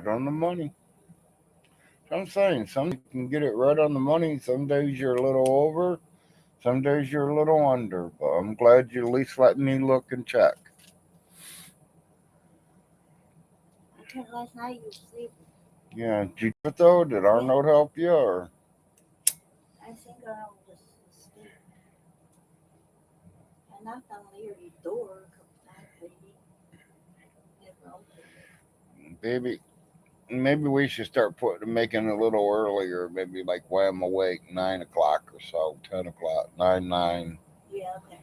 Right on the money. So I'm saying some days you can get it right on the money. Some days you're a little over. Some days you're a little under. But I'm glad you at least let me look and check. Because last night you were sleeping. Yeah, did you do it though? Did Yeah. Arnold help you or? I think I was just asleep. I knocked on Larry's door a couple times, but he never opened it. Baby, maybe we should start making it a little earlier. Maybe like when I'm awake, 9 o'clock or so, 10 o'clock, 9. Yeah, okay.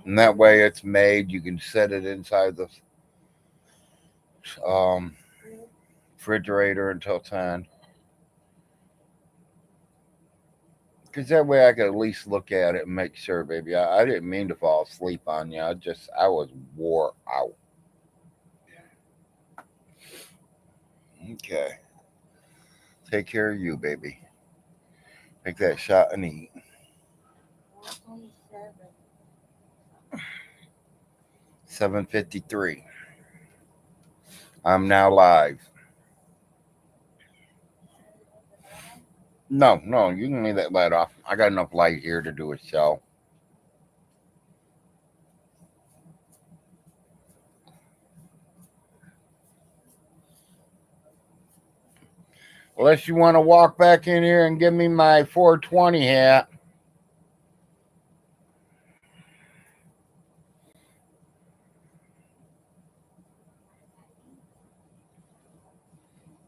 And that way it's made. You can set it inside the um, refrigerator until 10. Because that way I could at least look at it and make sure, baby. I didn't mean to fall asleep on you. I was wore out. Okay. Take care of you, baby. Take that shot and eat. 427. 7:53. I'm now live. No, you can leave that light off. I got enough light here to do a show. Unless you want to walk back in here and give me my 420 hat.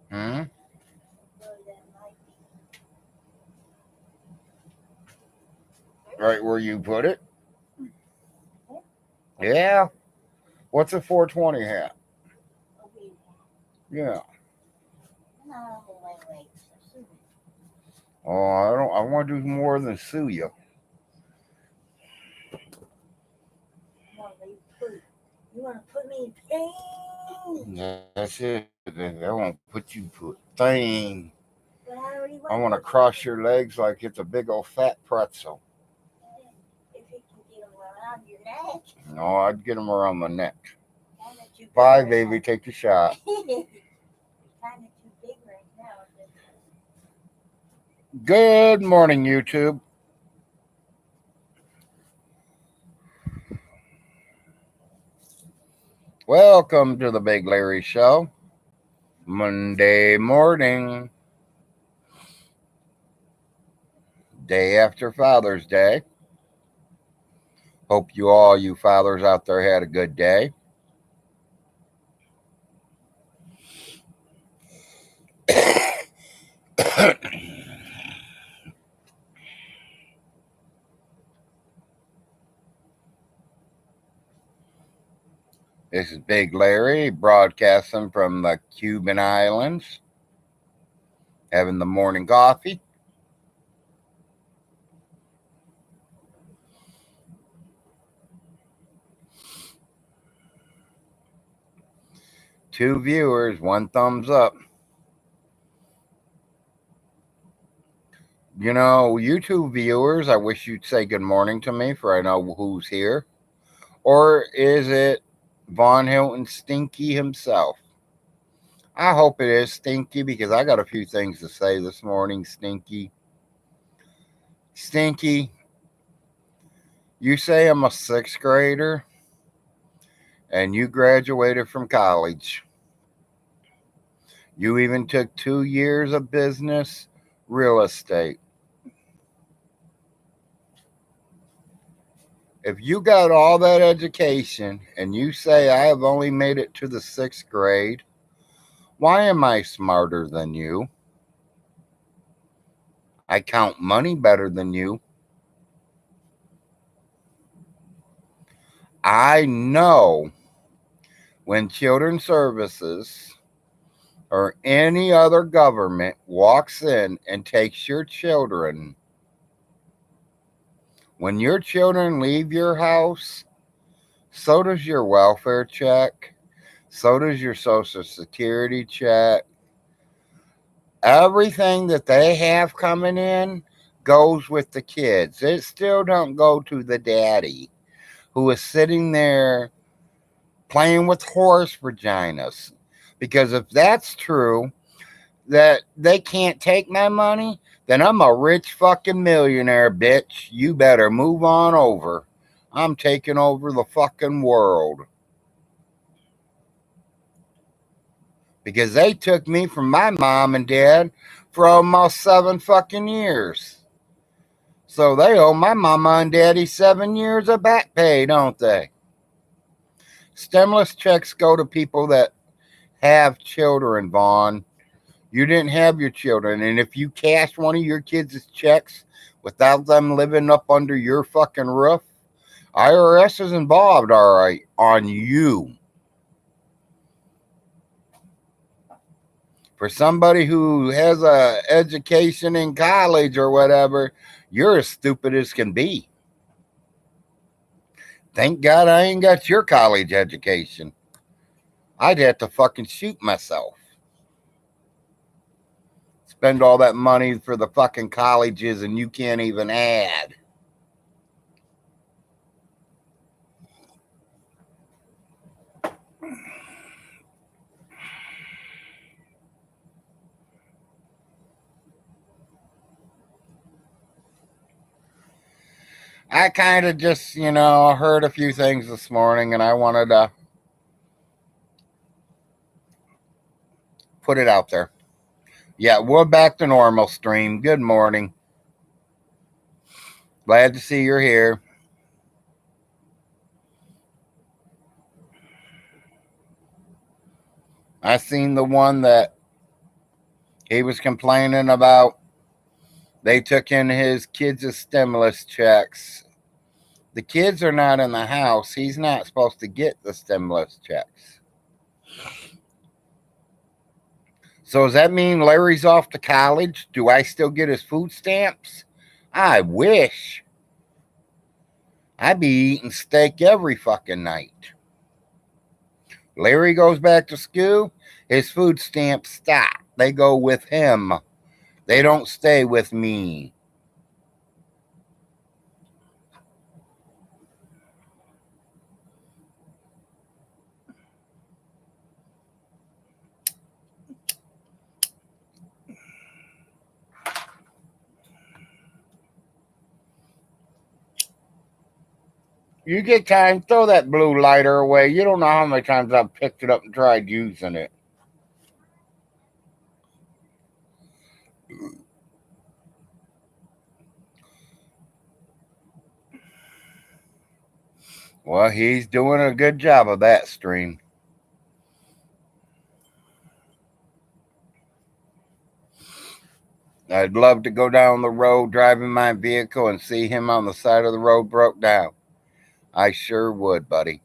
Hmm? Right where you put it? Yeah. What's a 420 hat? Yeah. No, wait. Oh, I want to do more than sue you. You want to put me in pain? That's it. I won't put you put thing. But I already I want to cross your legs like it's a big old fat pretzel. If you can get them around your neck. No, I'd get them around my neck. Kind of too Bye, big baby. right Take the shot. now. Kind of too big right now. Good morning, YouTube. Welcome to the Big Larry Show. Monday morning. Day after Father's Day. Hope you fathers out there had a good day. This is Big Larry broadcasting from the Cuban Islands, having the morning coffee. Two viewers, one thumbs up. You know, YouTube viewers, I wish you'd say good morning to me for I know who's here. Or is it Von Hilton Stinky himself? I hope it is Stinky because I got a few things to say this morning, Stinky. Stinky, you say I'm a sixth grader and you graduated from college. You even took 2 years of business real estate. If you got all that education and you say I have only made it to the 6th grade, why am I smarter than you? I count money better than you. I know when Children's Services or any other government walks in and takes your children, when your children leave your house, so does your welfare check, so does your Social Security check. Everything that they have coming in goes with the kids. It still don't go to the daddy who is sitting there playing with horse vaginas Because if that's true, that they can't take my money, then I'm a rich fucking millionaire, bitch. You better move on over. I'm taking over the fucking world. Because they took me from my mom and dad for almost 7 fucking years. So they owe my mama and daddy 7 years of back pay, don't they? Stimulus checks go to people that have children, Vaughn. You didn't have your children. And if you cashed one of your kids' checks without them living up under your fucking roof, IRS is involved, all right, on you. For somebody who has a education in college or whatever, you're as stupid as can be. Thank God I ain't got your college education. I'd have to fucking shoot myself. Spend all that money for the fucking colleges and you can't even add. I kind of just, heard a few things this morning and I wanted to put it out there. Yeah, we're back to normal, stream. Good morning. Glad to see you're here. I seen the one that he was complaining about. They took in his kids' stimulus checks. The kids are not in the house. He's not supposed to get the stimulus checks. So does that mean Larry's off to college? Do I still get his food stamps? I wish. I'd be eating steak every fucking night. Larry goes back to school, his food stamps stop. They go with him. They don't stay with me. You get time, throw that blue lighter away. You don't know how many times I've picked it up and tried using it. Well, he's doing a good job of that, stream. I'd love to go down the road driving my vehicle and see him on the side of the road broke down. I sure would, buddy.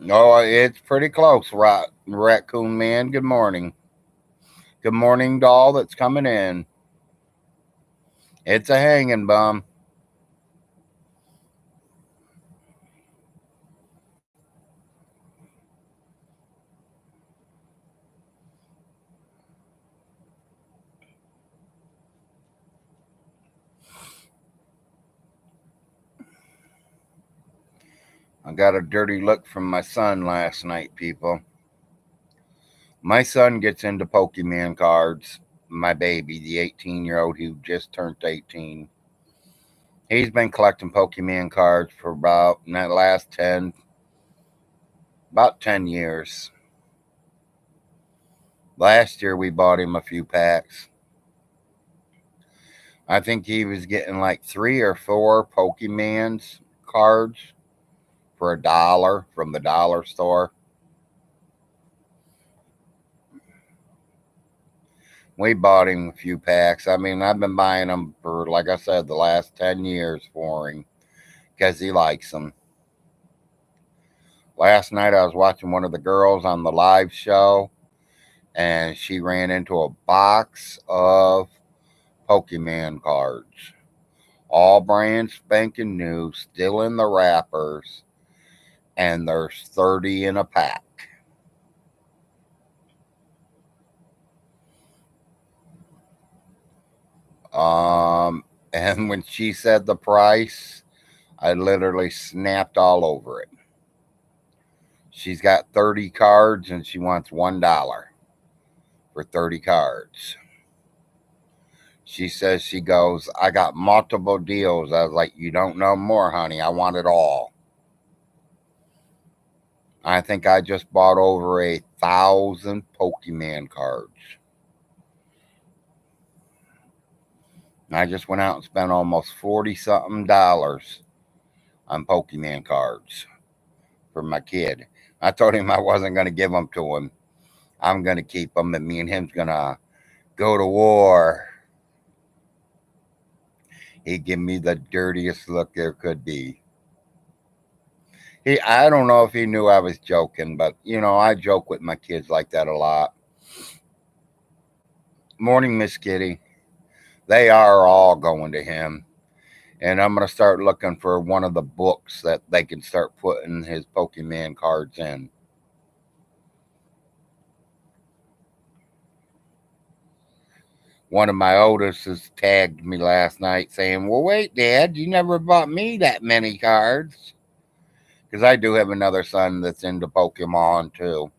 No, it's pretty close, Raccoon Man. Good morning. Good morning, doll that's coming in. It's a hanging bum. I got a dirty look from my son last night, people. My son gets into Pokemon cards. My baby, the 18-year-old who just turned 18. He's been collecting Pokemon cards for about in that last 10 years. Last year we bought him a few packs. I think he was getting like 3 or 4 Pokemon cards for $1 from the dollar store. We bought him a few packs. I mean, I've been buying them for, like I said, the last 10 years for him because he likes them. Last night I was watching one of the girls on the live show and she ran into a box of Pokemon cards. All brand spanking new, still in the wrappers, and there's 30 in a pack. And when she said the price, I literally snapped all over it. She's got 30 cards and she wants $1 for 30 cards. She says, she goes, I got multiple deals. I was like, you don't know more, honey. I want it all. I think I just bought over 1,000 Pokemon cards. I just went out and spent almost 40 something dollars on Pokemon cards for my kid. I told him I wasn't going to give them to him. I'm going to keep them, and me and him's going to go to war. He gave me the dirtiest look there could be. I don't know if he knew I was joking, but I joke with my kids like that a lot. Morning, Miss Kitty. They are all going to him. And I'm going to start looking for one of the books that they can start putting his Pokemon cards in. One of my oldest has tagged me last night saying, well, wait, Dad, you never bought me that many cards. Because I do have another son that's into Pokemon too.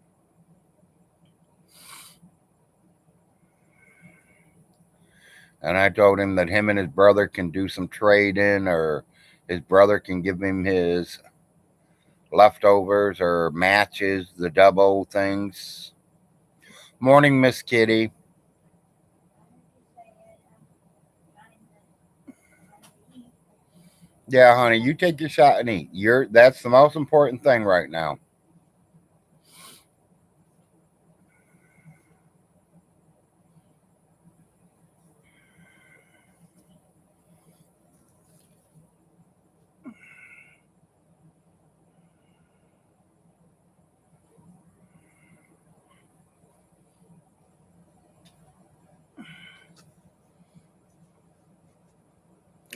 And I told him that him and his brother can do some trading, or his brother can give him his leftovers or matches, the double things. Morning, Miss Kitty. Yeah, honey, you take your shot and eat. That's the most important thing right now.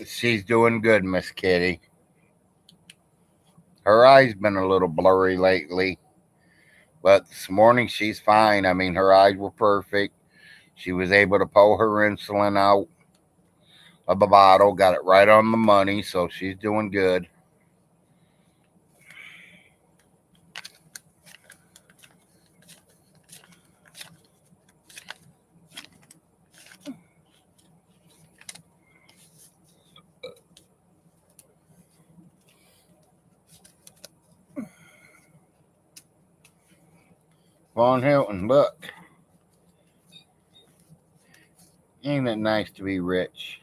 She's doing good, Miss Kitty. Her eyes been a little blurry lately, but this morning she's fine. I mean, her eyes were perfect. She was able to pull her insulin out of the bottle, got it right on the money, so she's doing good. Von Hilton, look. Ain't it nice to be rich?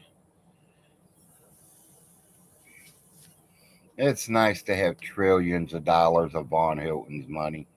It's nice to have trillions of dollars of Von Hilton's money.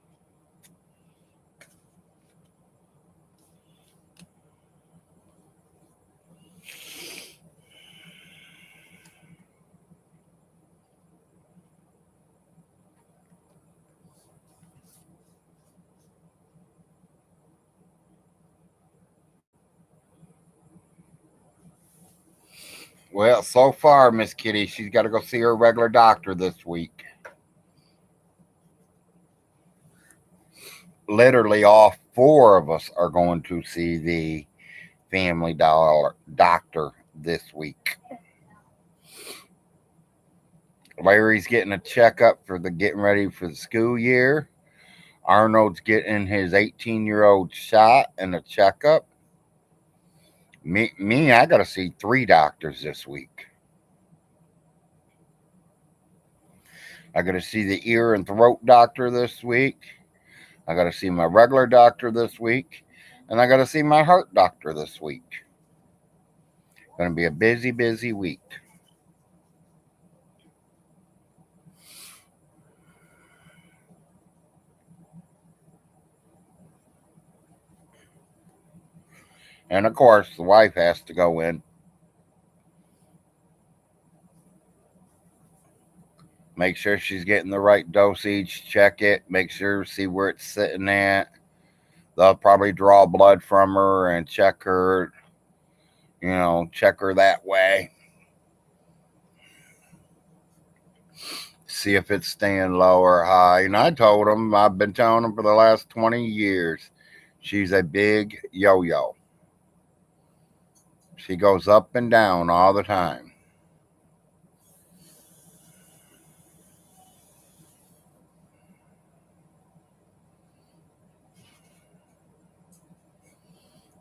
Well, so far, Miss Kitty, she's got to go see her regular doctor this week. Literally, all four of us are going to see the family doctor this week. Larry's getting a checkup for the getting ready for the school year. Arnold's getting his 18-year-old shot and a checkup. Me, I got to see 3 doctors this week. I got to see the ear and throat doctor this week. I got to see my regular doctor this week. And I got to see my heart doctor this week. Going to be a busy, busy week. And of course, the wife has to go in. Make sure she's getting the right dosage. Check it. Make sure, see where it's sitting at. They'll probably draw blood from her and check her, check her that way. See if it's staying low or high. And I've been telling them for the last 20 years, she's a big yo-yo. She goes up and down all the time.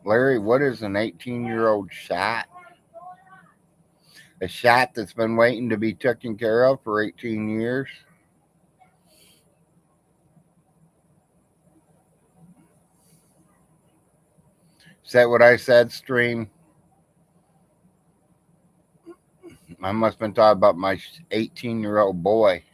Larry, what is an 18-year-old shot? A shot that's been waiting to be taken care of for 18 years? Is that what I said, stream? I must have been talking about my 18-year-old boy.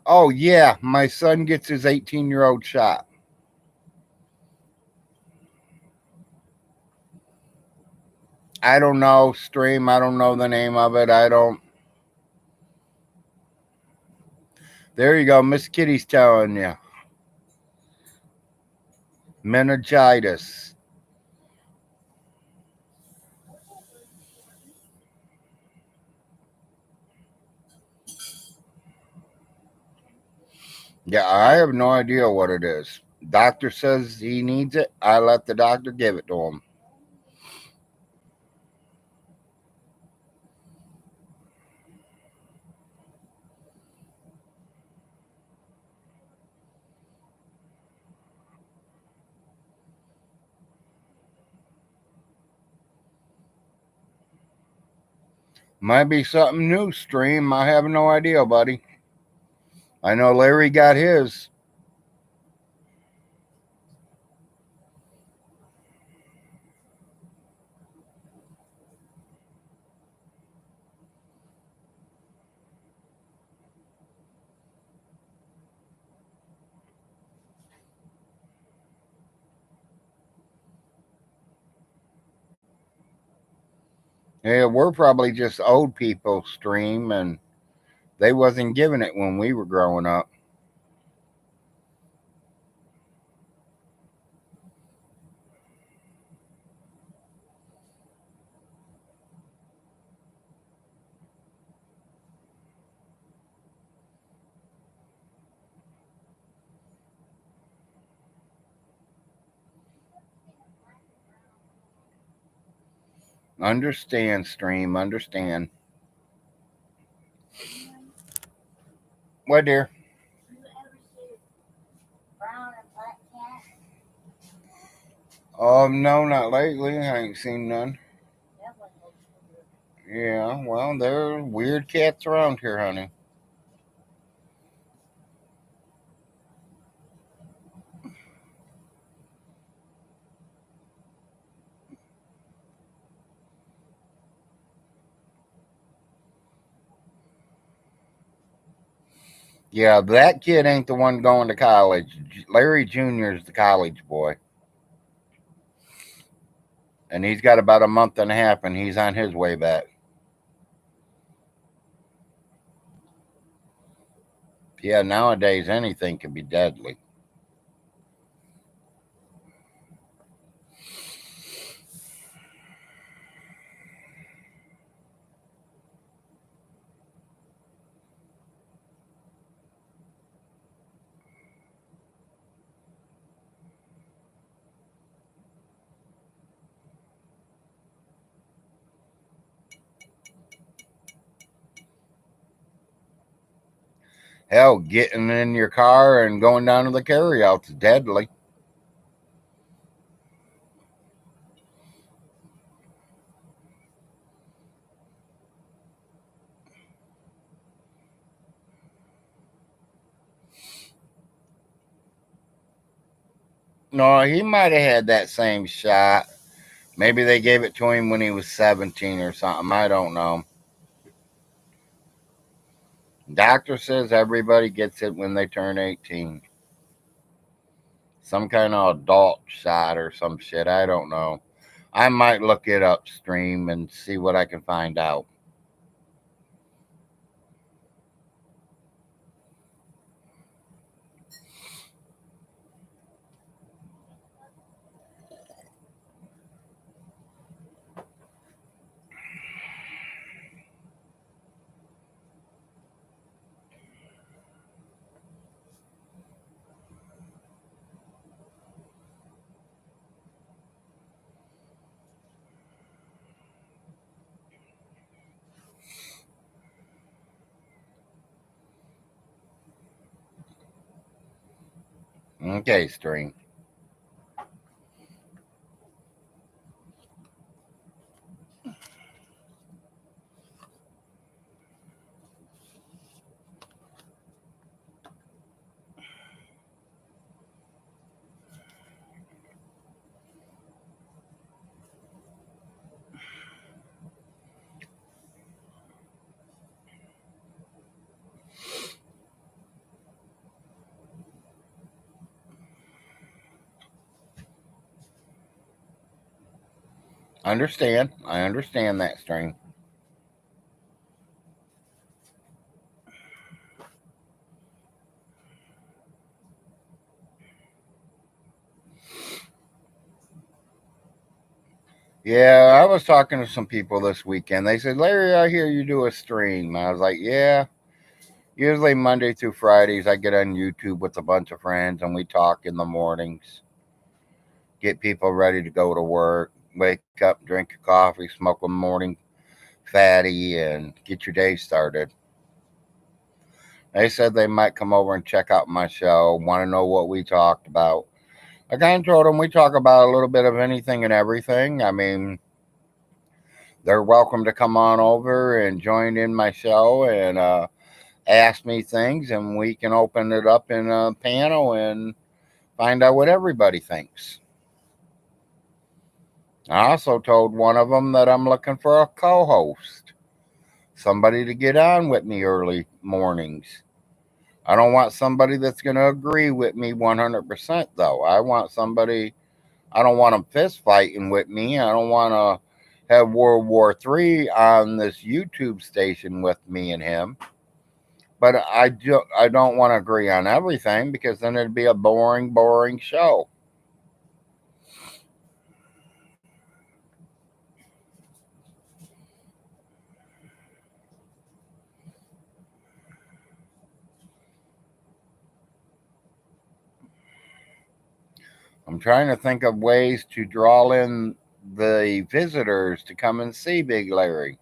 Oh, yeah, my son gets his 18-year-old shot. I don't know, stream. I don't know the name of it. I don't. There you go. Miss Kitty's telling you. Meningitis. Yeah, I have no idea what it is. Doctor says he needs it. I let the doctor give it to him. Might be something new, stream. I have no idea, buddy. I know Larry got his. Yeah, we're probably just old people, stream, and they wasn't giving it when we were growing up. Understand, stream. Understand. What, dear? You ever see brown and black cat? No, not lately. I ain't seen none. That one looks weird. Yeah, well, there are weird cats around here, honey. Yeah, that kid ain't the one going to college. Larry Jr. is the college boy. And he's got about a month and a half, and he's on his way back. Yeah, nowadays anything can be deadly. Hell, getting in your car and going down to the carryout's deadly. No, he might have had that same shot. Maybe they gave it to him when he was 17 or something. I don't know. Doctor says everybody gets it when they turn 18. Some kind of adult shot or some shit. I don't know. I might look it up, stream, and see what I can find out. Okay, stream. Understand. I understand that, stream. Yeah, I was talking to some people this weekend. They said, Larry, I hear you do a stream. I was like, yeah. Usually Monday through Fridays, I get on YouTube with a bunch of friends and we talk in the mornings, get people ready to go to work, wake up, drink your coffee, smoke a morning fatty, and get your day started. They said they might come over and check out my show, want to know what we talked about. I kind of told them we talk about a little bit of anything and everything. I mean, they're welcome to come on over and join in my show and ask me things, and we can open it up in a panel and find out what everybody thinks. I also told one of them that I'm looking for a co host, somebody to get on with me early mornings. I don't want somebody that's going to agree with me 100%, though. I want somebody, I don't want them fist fighting with me. I don't want to have World War III on this YouTube station with me and him. But I don't want to agree on everything because then it'd be a boring show. I'm trying to think of ways to draw in the visitors to come and see Big Larry.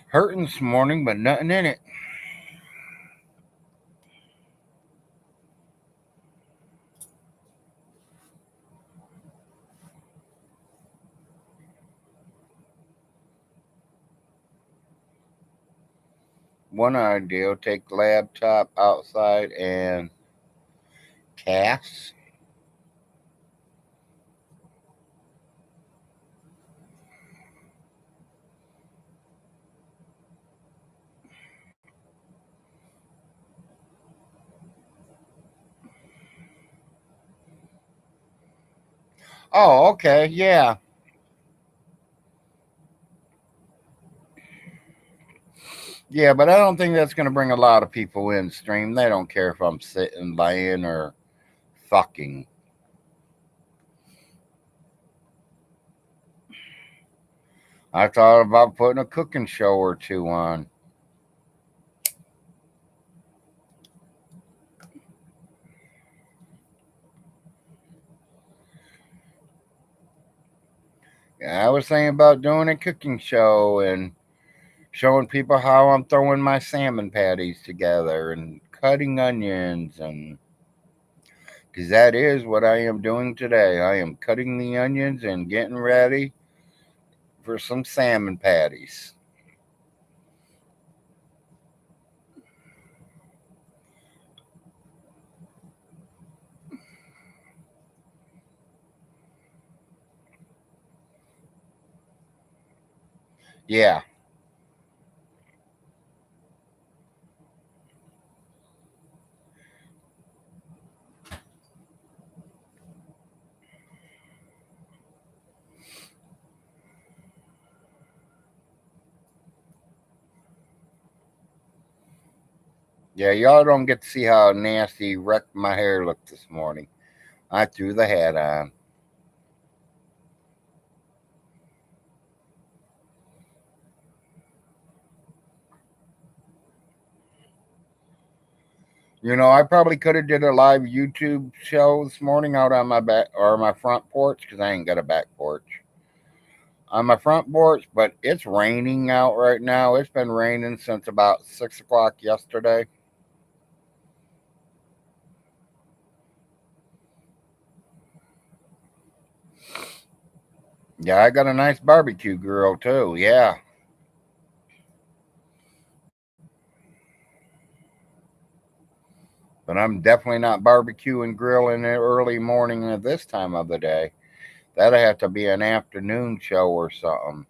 Hurting this morning, but nothing in it. One idea, take the laptop outside and cast. Oh, okay, yeah. Yeah, but I don't think that's going to bring a lot of people in stream. They don't care if I'm sitting, laying, or fucking. I thought about putting a cooking show or two on. Yeah, I was thinking about doing a cooking show and showing people how I'm throwing my salmon patties together and cutting onions, and because that is what I am doing today. I am cutting the onions and getting ready for some salmon patties. Yeah. Yeah, y'all don't get to see how nasty wrecked my hair looked this morning. I threw the hat on. You know, I probably could have did a live YouTube show this morning out on my back or my front porch because I ain't got a back porch. On my front porch, but it's raining out right now. It's been raining since about 6 o'clock yesterday. Yeah, I got a nice barbecue grill too. Yeah. But I'm definitely not barbecuing grilling the early morning at this time of the day. That'll have to be an afternoon show or something.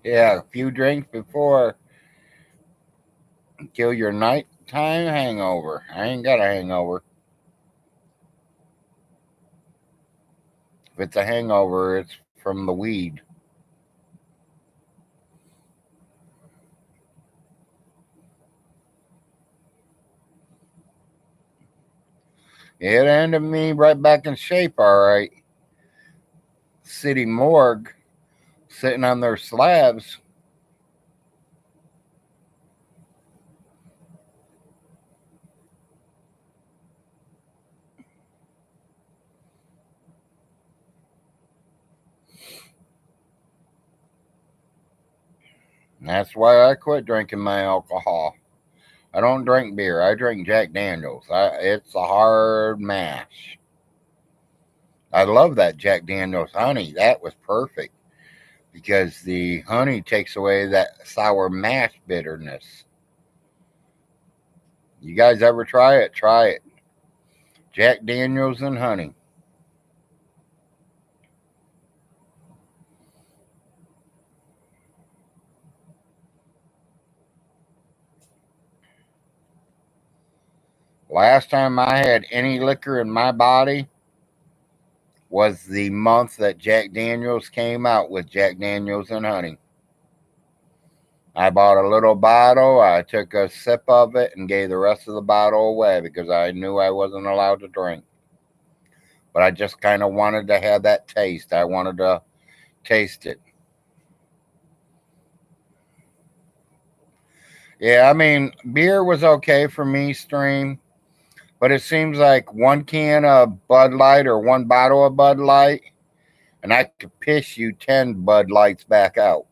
Yeah, a few drinks before kill your nighttime hangover. I ain't got a hangover. If it's a hangover, it's from the weed. It ended me right back in shape, all right. City morgue, sitting on their slabs. That's why I quit drinking my alcohol. I don't drink beer. I drink Jack Daniels. It's a hard mash. I love that Jack Daniels honey. That was perfect because the honey takes away that sour mash bitterness. You guys ever try it? Try it. Jack Daniels and honey. Last time I had any liquor in my body was the month that Jack Daniels came out with Jack Daniels and honey. I bought a little bottle. I took a sip of it and gave the rest of the bottle away because I knew I wasn't allowed to drink. But I just kind of wanted to have that taste. I wanted to taste it. Yeah, I mean, beer was okay for me, Stream, but it seems like one can of Bud Light or one bottle of Bud Light, and I could piss you 10 Bud Lights back out.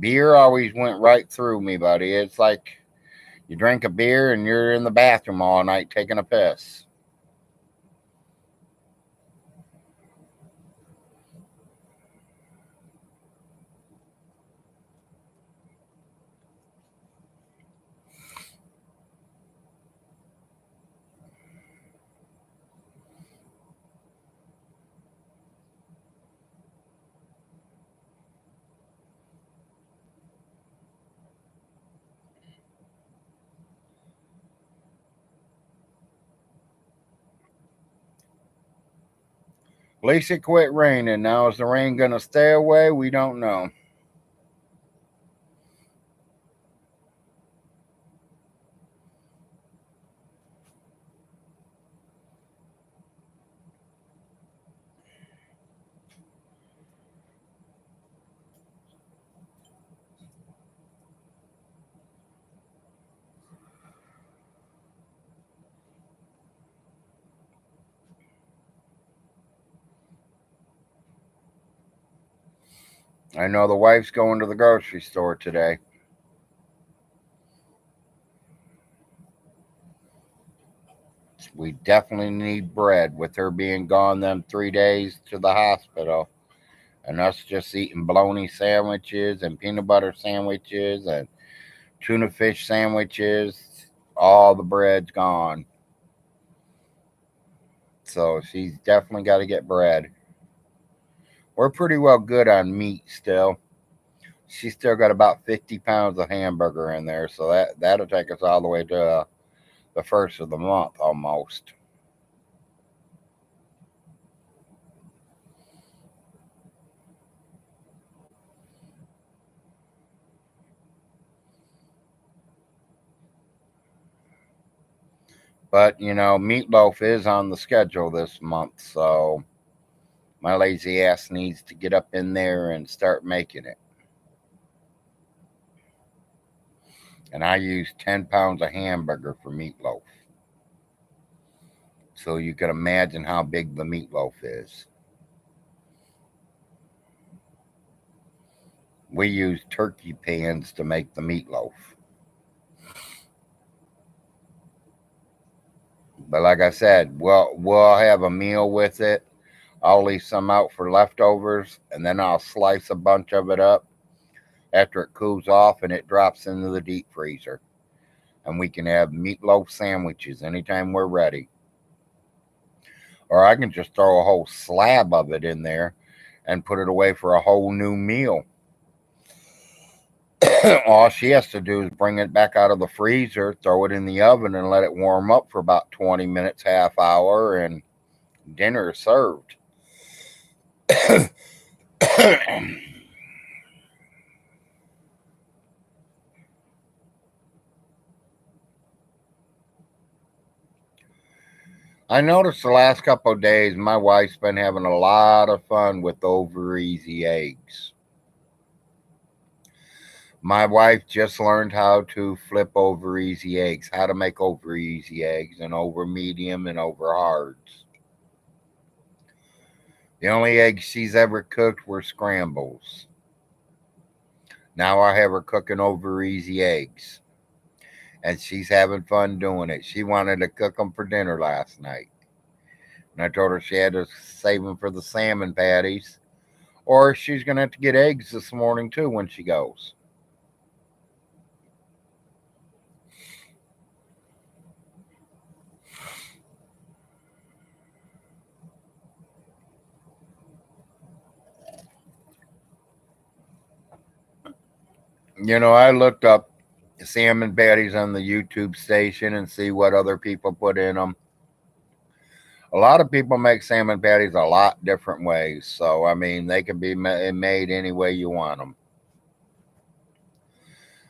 Beer always went right through me, buddy. It's like you drink a beer and you're in the bathroom all night taking a piss. At least it quit raining. Now, is the rain going to stay away? We don't know. I know the wife's going to the grocery store today. We definitely need bread with her being gone them 3 days to the hospital and us just eating bologna sandwiches and peanut butter sandwiches and tuna fish sandwiches. All the bread's gone. So she's definitely got to get bread. We're pretty well good on meat still. She's still got about 50 pounds of hamburger in there, so that'll take us all the way to the first of the month almost. But meatloaf is on the schedule this month, so my lazy ass needs to get up in there and start making it. And I use 10 pounds of hamburger for meatloaf. So you can imagine how big the meatloaf is. We use turkey pans to make the meatloaf. But like I said, we'll have a meal with it. I'll leave some out for leftovers, and then I'll slice a bunch of it up after it cools off and it drops into the deep freezer. And we can have meatloaf sandwiches anytime we're ready. Or I can just throw a whole slab of it in there and put it away for a whole new meal. All she has to do is bring it back out of the freezer, throw it in the oven, and let it warm up for about 20 minutes, half hour, and dinner is served. I noticed the last couple of days my wife's been having a lot of fun with over easy eggs. My wife just learned how to flip over easy eggs, how to make over easy eggs and over medium and over hards. The only eggs she's ever cooked were scrambles. Now I have her cooking over easy eggs, and she's having fun doing it. She wanted to cook them for dinner last night, and I told her she had to save them for the salmon patties, or she's going to have to get eggs this morning too when she goes. I looked up salmon patties on the YouTube station and see what other people put in them. A lot of people make salmon patties a lot different ways, so I mean they can be made any way you want them.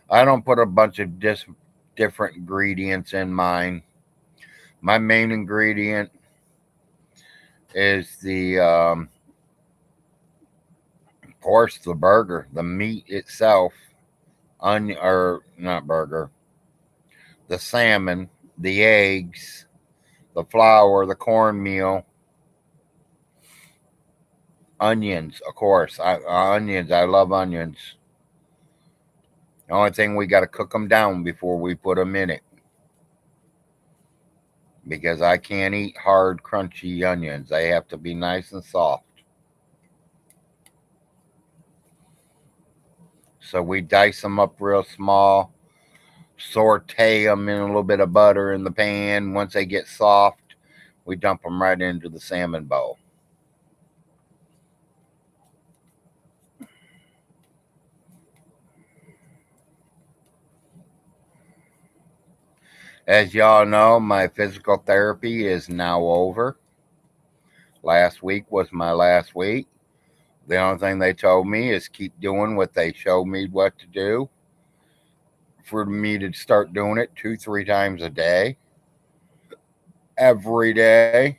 I don't put a bunch of different ingredients in mine. My main ingredient is of course, the burger, the meat itself, onion or not burger, the salmon, the eggs, the flour, the cornmeal, onions, of course. Onions, I love onions. The only thing we got to cook them down before we put them in it because I can't eat hard, crunchy onions. They have to be nice and soft. So we dice them up real small, saute them in a little bit of butter in the pan. Once they get soft, we dump them right into the salmon bowl. As y'all know, my physical therapy is now over. Last week was my last week. The only thing they told me is keep doing what they showed me what to do. For me to start doing it 2-3 times a day, every day,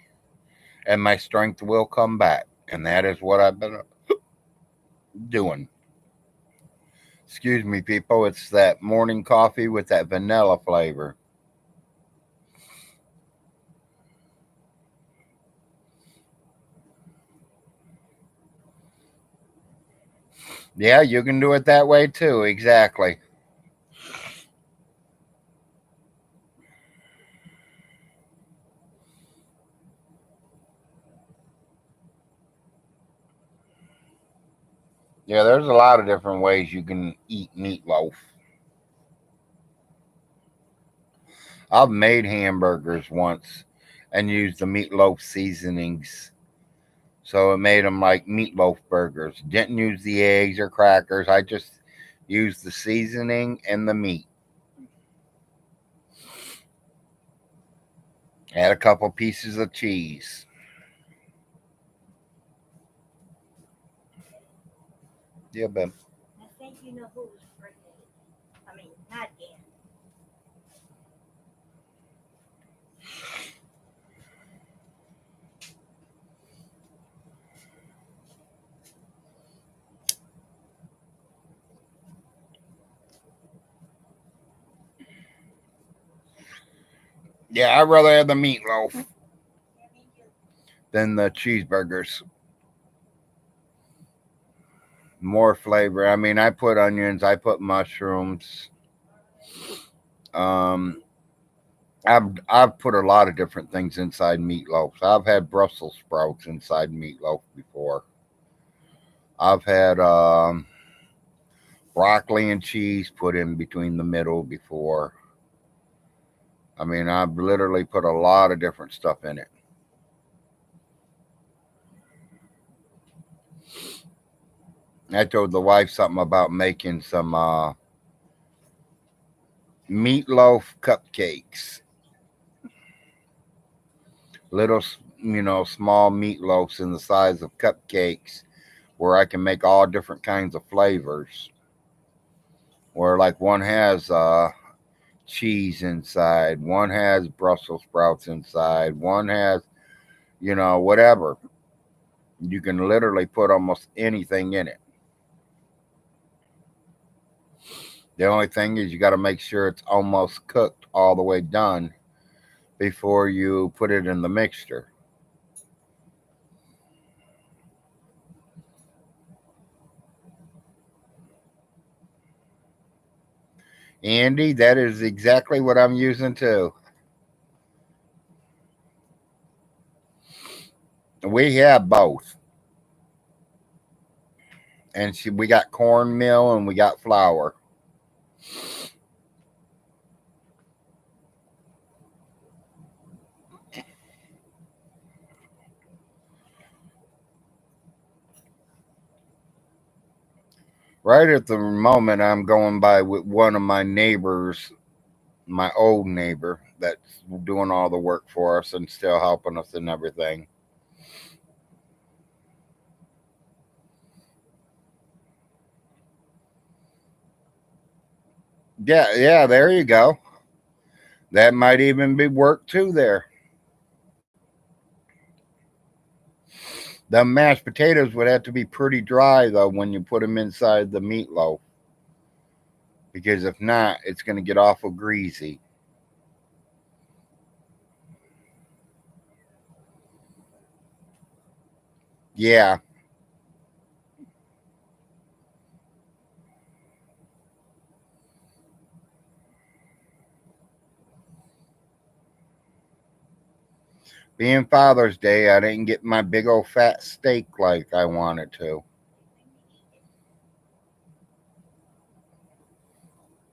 and my strength will come back. And that is what I've been doing. Excuse me, people. It's that morning coffee with that vanilla flavor. Yeah, you can do it that way too. Exactly. Yeah, there's a lot of different ways you can eat meatloaf. I've made hamburgers once and used the meatloaf seasonings. So it made them like meatloaf burgers. Didn't use the eggs or crackers. I just used the seasoning and the meat. Add a couple pieces of cheese. Yeah, babe. I think you know who's pregnant. I mean, not yet. Yeah, I'd rather have the meatloaf Yeah, me too. than the cheeseburgers. More flavor. I mean, I put onions, I put mushrooms. Um, I've put a lot of different things inside meatloafs. I've had Brussels sprouts inside meatloaf before. I've had broccoli and cheese put in between the middle before. I mean, I've literally put a lot of different stuff in it. I told the wife something about making some meatloaf cupcakes. Little, small meatloaves in the size of cupcakes where I can make all different kinds of flavors. Where, like, one has cheese inside, one has Brussels sprouts inside, one has, whatever. You can literally put almost anything in it. The only thing is you got to make sure it's almost cooked all the way done before you put it in the mixture. Andy, that is exactly what I'm using too. We have both. And we got cornmeal and we got flour. Right at the moment, I'm going by with one of my neighbors, my old neighbor, that's doing all the work for us and still helping us and everything. Yeah, yeah, there you go. That might even be work too there. The mashed potatoes would have to be pretty dry though when you put them inside the meatloaf because if not, it's going to get awful greasy. Yeah, being Father's Day, I didn't get my big old fat steak like I wanted to,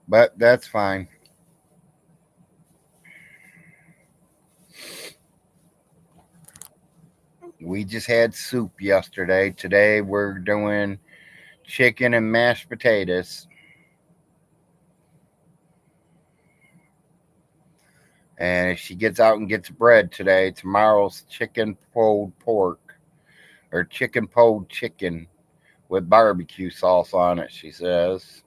but that's fine. We just had soup yesterday. Today we're doing chicken and mashed potatoes. And if she gets out and gets bread today, tomorrow's chicken pulled pork or chicken pulled chicken with barbecue sauce on it, she says.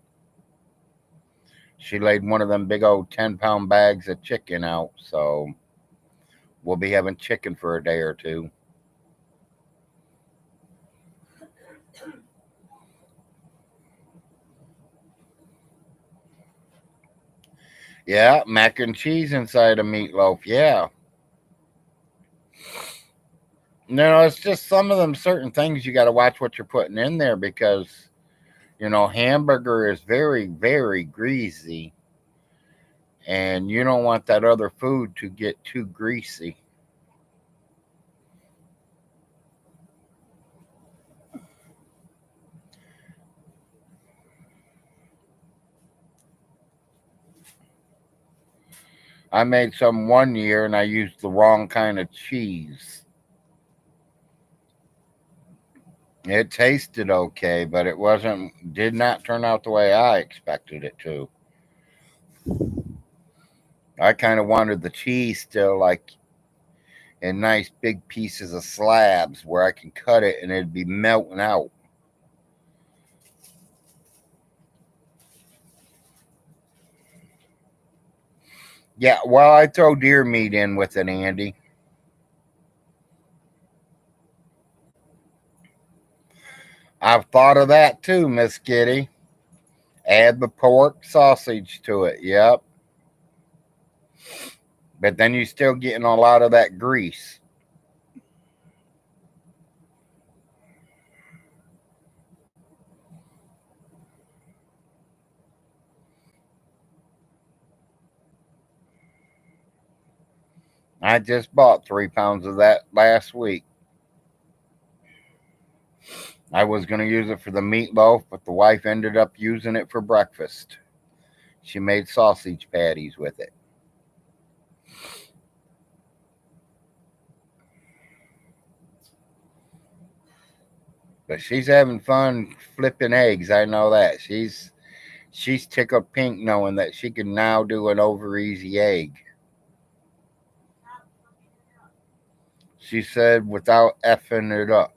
She laid one of them big old 10-pound bags of chicken out, so we'll be having chicken for a day or two. Yeah, mac and cheese inside a meatloaf. Yeah. No, it's just some of them certain things you got to watch what you're putting in there because, hamburger is very, very greasy and you don't want that other food to get too greasy. I made some one year and I used the wrong kind of cheese. It tasted okay, but it did not turn out the way I expected it to. I kind of wanted the cheese still like in nice big pieces of slabs where I can cut it and it'd be melting out. Yeah, well, I throw deer meat in with it, Andy. I've thought of that too, Miss Kitty. Add the pork sausage to it. Yep. But then you're still getting a lot of that grease. I just bought 3 pounds of that last week. I was going to use it for the meatloaf, but the wife ended up using it for breakfast. She made sausage patties with it. But she's having fun flipping eggs. I know that. She's tickled pink knowing that she can now do an over easy egg. She said without effing it up.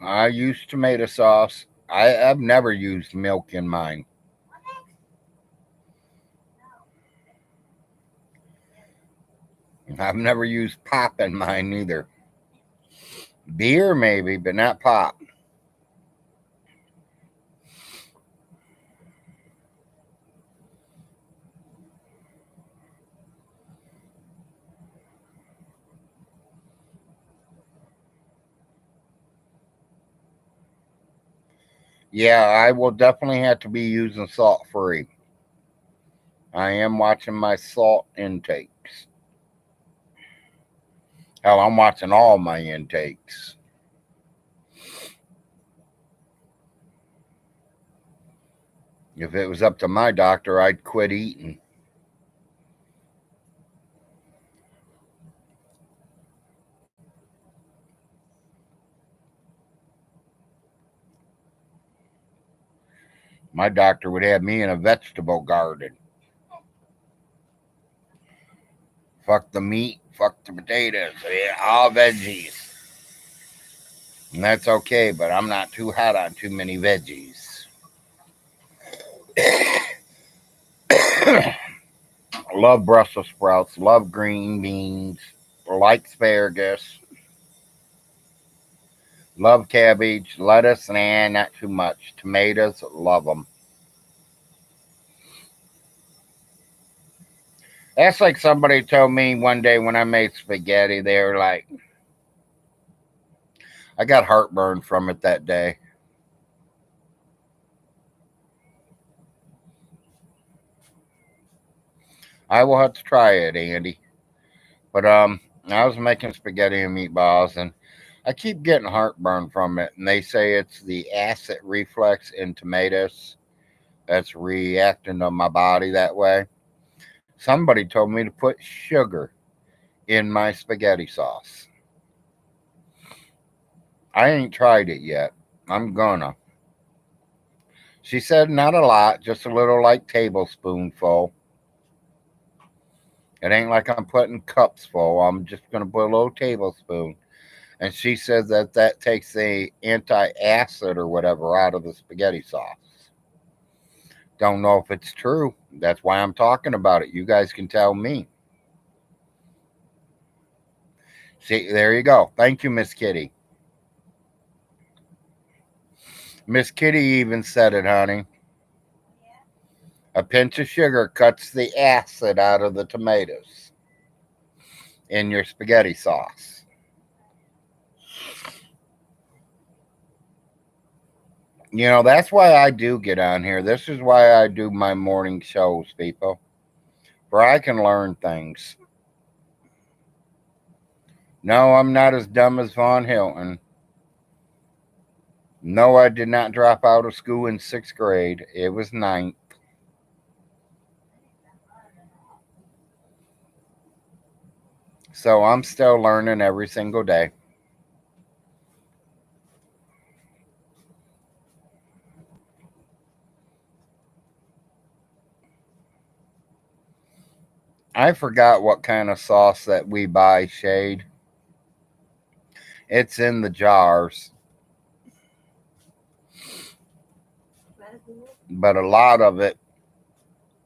I use tomato sauce. I've never used milk in mine. I've never used pop in mine either. Beer maybe, but not pop. Yeah, I will definitely have to be using salt free. I am watching my salt intakes. Hell, I'm watching all my intakes. If it was up to my doctor, I'd quit eating. My doctor would have me in a vegetable garden. Fuck the meat, fuck the potatoes, yeah, all veggies. And that's okay, but I'm not too hot on too many veggies. Love Brussels sprouts, love green beans, like asparagus, love cabbage, lettuce, nah, not too much. Tomatoes, love them. That's like somebody told me one day when I made spaghetti, they were like, I got heartburn from it that day. I will have to try it, Andy. But I was making spaghetti and meatballs, and I keep getting heartburn from it. And they say it's the acid reflux in tomatoes that's reacting to my body that way. Somebody told me to put sugar in my spaghetti sauce. I ain't tried it yet. I'm gonna. She said not a lot, just a little like tablespoonful. It ain't like I'm putting cups full. I'm just gonna put a little tablespoon. And she says that that takes the anti-acid or whatever out of the spaghetti sauce. Don't know if it's true. That's why I'm talking about it. You guys can tell me. See, there you go. Thank you, Miss Kitty. Miss Kitty even said it, honey. A pinch of sugar cuts the acid out of the tomatoes in your spaghetti sauce. You know, that's why I do get on here. This is why I do my morning shows, people, where I can learn things. No, I'm not as dumb as Von Hilton. No, I did not drop out of school in 6th grade. It was ninth. So I'm still learning every single day. I forgot what kind of sauce that we buy, Shade. It's in the jars, Ragu. but a lot of it.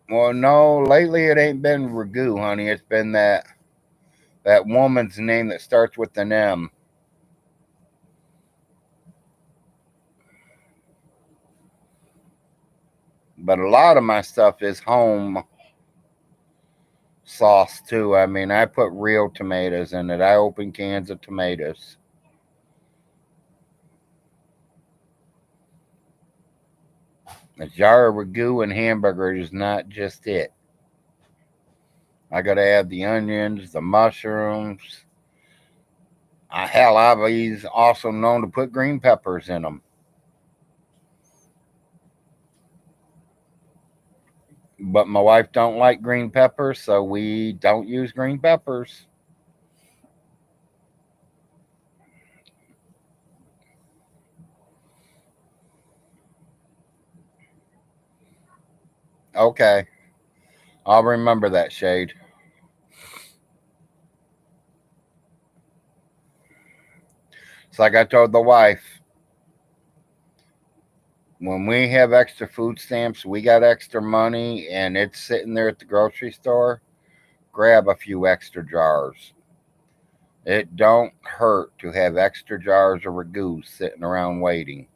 Well, no, lately it ain't been ragu, honey. It's been that woman's name that starts with an M. But a lot of my stuff is home sauce too. I mean, I put real tomatoes in it. I open cans of tomatoes. A jar of ragu and hamburger is not just it. I gotta add the onions, the mushrooms. Hell, I've also known to put green peppers in them. But my wife don't like green peppers, so we don't use green peppers. Okay, I'll remember that, Shade. It's like I told the wife, when we have extra food stamps, we got extra money, and it's sitting there at the grocery store, grab a few extra jars. It don't hurt to have extra jars of ragu sitting around waiting.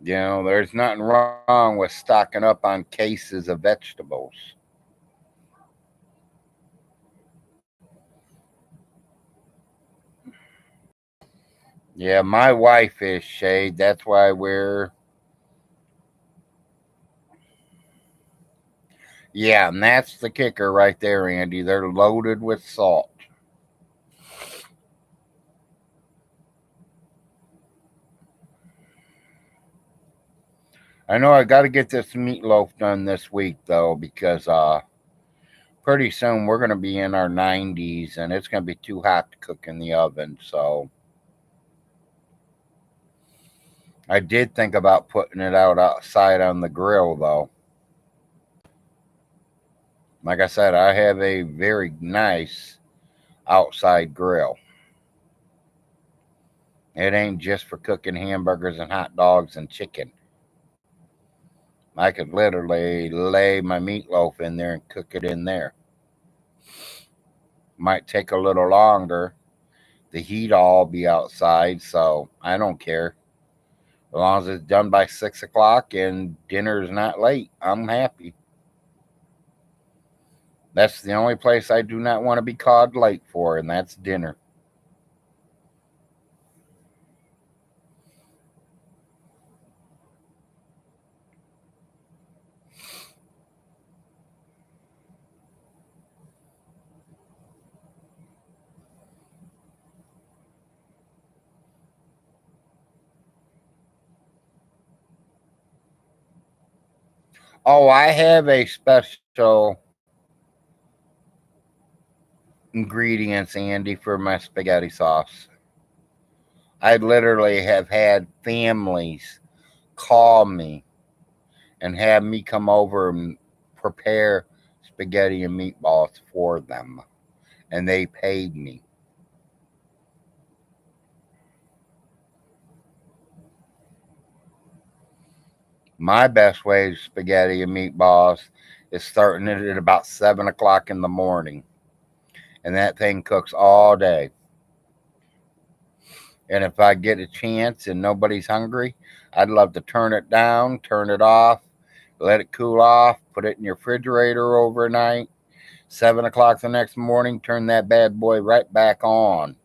You know, there's nothing wrong with stocking up on cases of vegetables. Yeah, my wife is, Shade. That's why we're. Yeah, and that's the kicker right there, Andy. They're loaded with salt. I know I got to get this meatloaf done this week, though, because pretty soon we're going to be in our 90s and it's going to be too hot to cook in the oven. So I did think about putting it out outside on the grill, though. Like I said, I have a very nice outside grill. It ain't just for cooking hamburgers and hot dogs and chicken. I could literally lay my meatloaf in there and cook it in there. Might take a little longer. The heat all be outside, so I don't care. As long as it's done by 6 o'clock and dinner is not late, I'm happy. That's the only place I do not want to be called late for, and that's dinner. Oh, I have a special ingredients, Andy, for my spaghetti sauce. I literally have had families call me and have me come over and prepare spaghetti and meatballs for them, and they paid me. My best way to spaghetti and meatballs is starting it at about 7 o'clock in the morning, and that thing cooks all day. And if I get a chance and nobody's hungry, I'd love to turn it down, turn it off, let it cool off, put it in your refrigerator overnight. 7 o'clock the next morning, turn that bad boy right back on.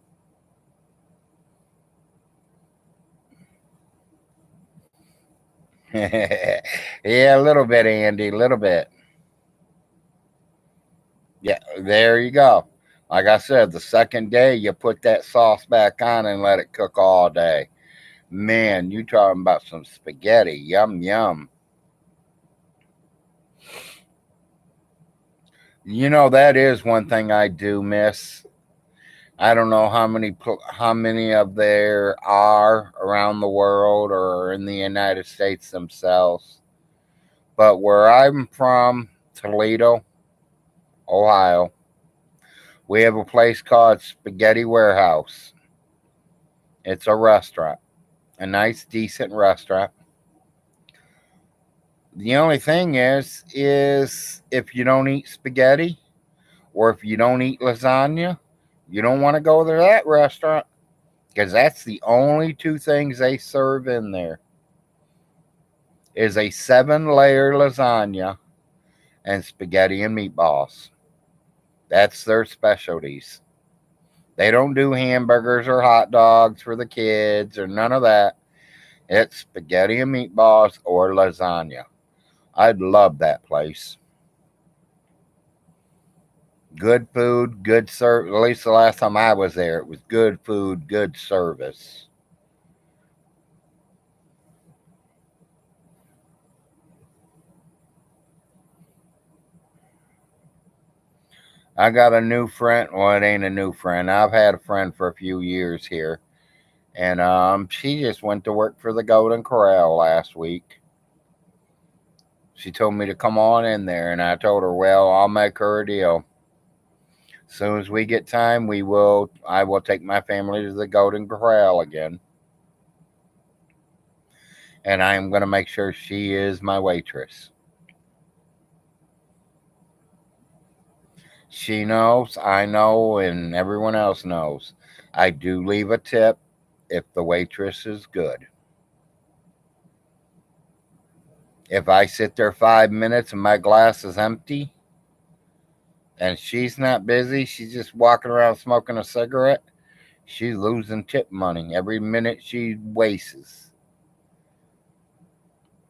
Yeah, a little bit, Andy, a little bit. Yeah, there you go. Like I said, the second day you put that sauce back on and let it cook all day. Man, you talking about some spaghetti. Yum, yum. That is one thing I do miss. I don't know how many of there are around the world or in the United States themselves. But where I'm from, Toledo, Ohio, we have a place called Spaghetti Warehouse. It's a restaurant, a nice, decent restaurant. The only thing is if you don't eat spaghetti or if you don't eat lasagna, you don't want to go to that restaurant because that's the only two things they serve in there is a 7-layer lasagna and spaghetti and meatballs. That's their specialties. They don't do hamburgers or hot dogs for the kids or none of that. It's spaghetti and meatballs or lasagna. I'd love that place. Good food, good service. At least the last time I was there, it was good food, good service. I got a new friend. Well, it ain't a new friend. I've had a friend for a few years here, and she just went to work for the Golden Corral last week. She told me to come on in there, and I told her, well, I'll make her a deal. As soon as we get time, we will. I will take my family to the Golden Corral again, and I am going to make sure she is my waitress. She knows, I know, and everyone else knows. I do leave a tip if the waitress is good. If I sit there 5 minutes and my glass is empty and she's not busy, she's just walking around smoking a cigarette, she's losing tip money every minute she wastes.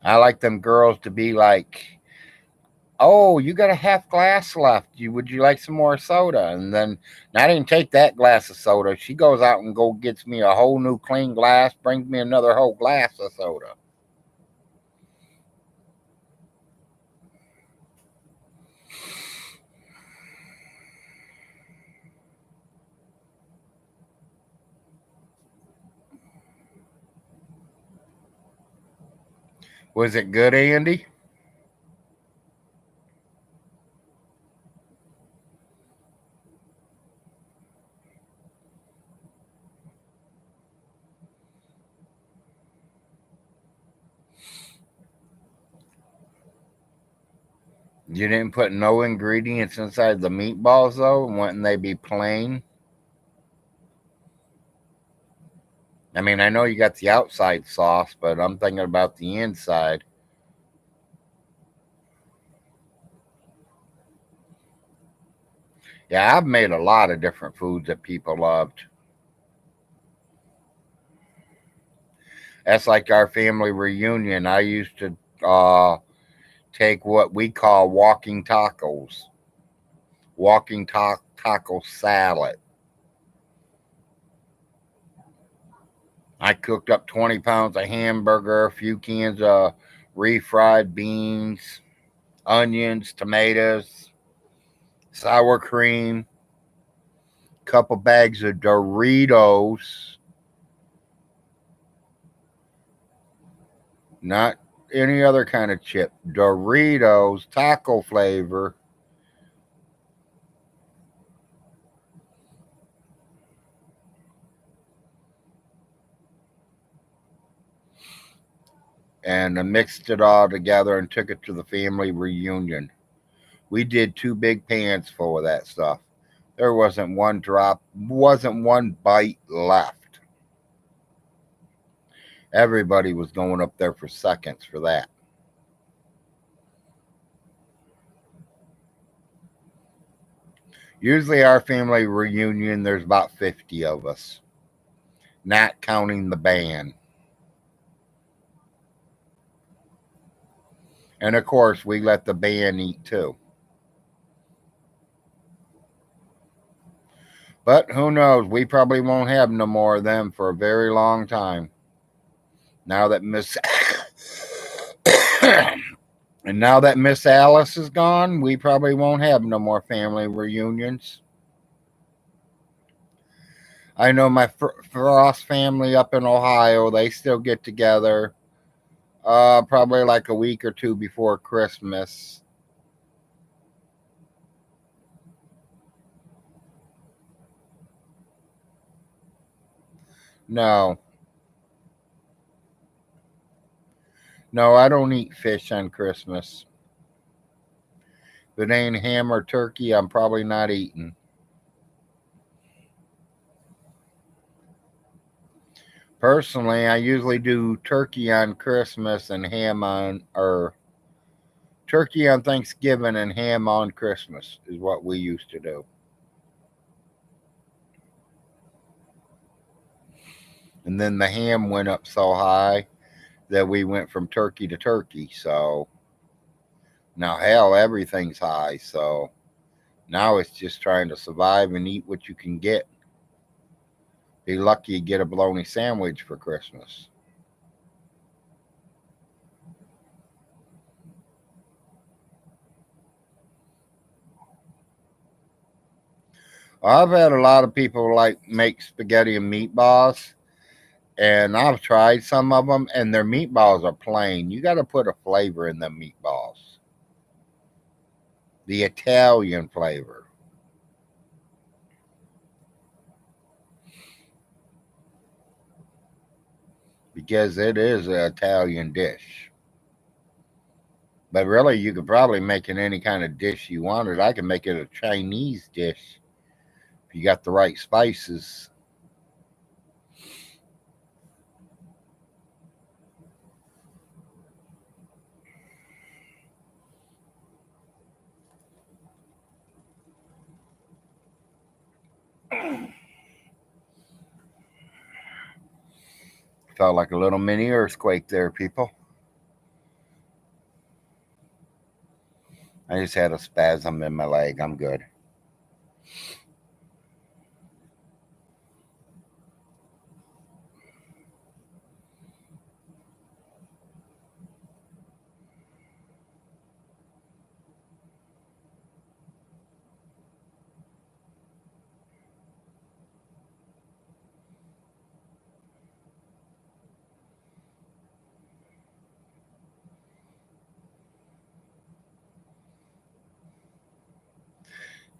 I like them girls to be like, "Oh, you got a half glass left. Would you like some more soda?" And then I didn't take that glass of soda. She goes out and go gets me a whole new clean glass, brings me another whole glass of soda. Was it good, Andy? You didn't put no ingredients inside the meatballs though. Wouldn't they be plain? I mean, I know you got the outside sauce, but I'm thinking about the inside. Yeah, I've made a lot of different foods that people loved. That's like our family reunion. I used to take what we call walking tacos, taco salad. I cooked up 20 pounds of hamburger, a few cans of refried beans, onions, tomatoes, sour cream, couple bags of Doritos, not any other kind of chip, Doritos, taco flavor, and I mixed it all together and took it to the family reunion. We did 2 big pans full of that stuff. There wasn't one bite left. Everybody was going up there for seconds for that. Usually, our family reunion, there's about 50 of us, not counting the band. And of course, we let the band eat too. But who knows? We probably won't have no more of them for a very long time. Now that Miss and now that Miss Alice is gone, we probably won't have no more family reunions. I know my Frost family up in Ohio, they still get together probably like a week or two before Christmas. No, no, I don't eat fish on Christmas. If it ain't ham or turkey, I'm probably not eating. Personally, I usually do turkey on Christmas and ham on, or turkey on Thanksgiving and ham on Christmas is what we used to do. And then the ham went up so high that we went from turkey to turkey. So now, hell, everything's high. So now it's just trying to survive and eat what you can get. Be lucky you get a bologna sandwich for Christmas. I've had a lot of people like make spaghetti and meatballs, and I've tried some of them, and their meatballs are plain. You got to put a flavor in them meatballs, the Italian flavor, because it is an Italian dish. But really, you could probably make it any kind of dish you wanted. I can make it a Chinese dish if you got the right spices. Felt like a little mini earthquake there, people. I just had a spasm in my leg. I'm good.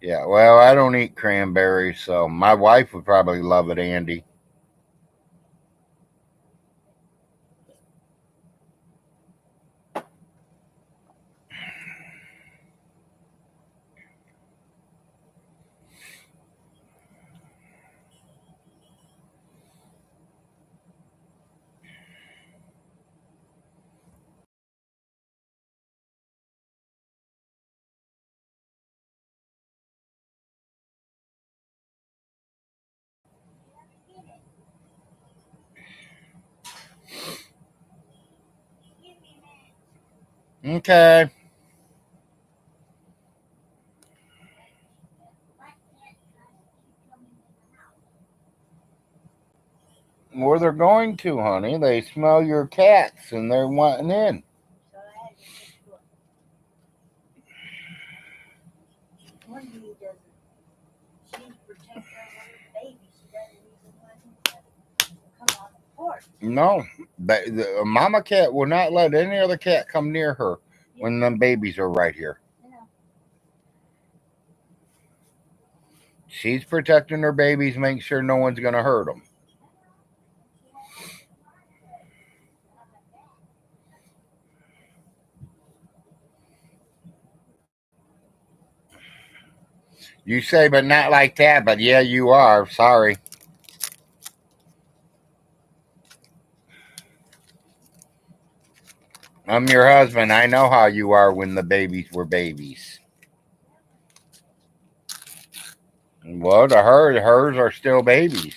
Yeah, well, I don't eat cranberries, so my wife would probably love it, Andy. Okay. Where they're going to, honey? They smell your cats and they're wanting in. So I had to just look. One bee doesn't. She's protecting her baby. She doesn't even want him to come on the porch. No, the mama cat will not let any other cat come near her when them babies are right here. You know, She's protecting her babies, making sure no one's going to hurt them. You say, but not like that. But yeah, you are. Sorry. I'm your husband. I know how you are when the babies were babies. Well, to her, hers are still babies.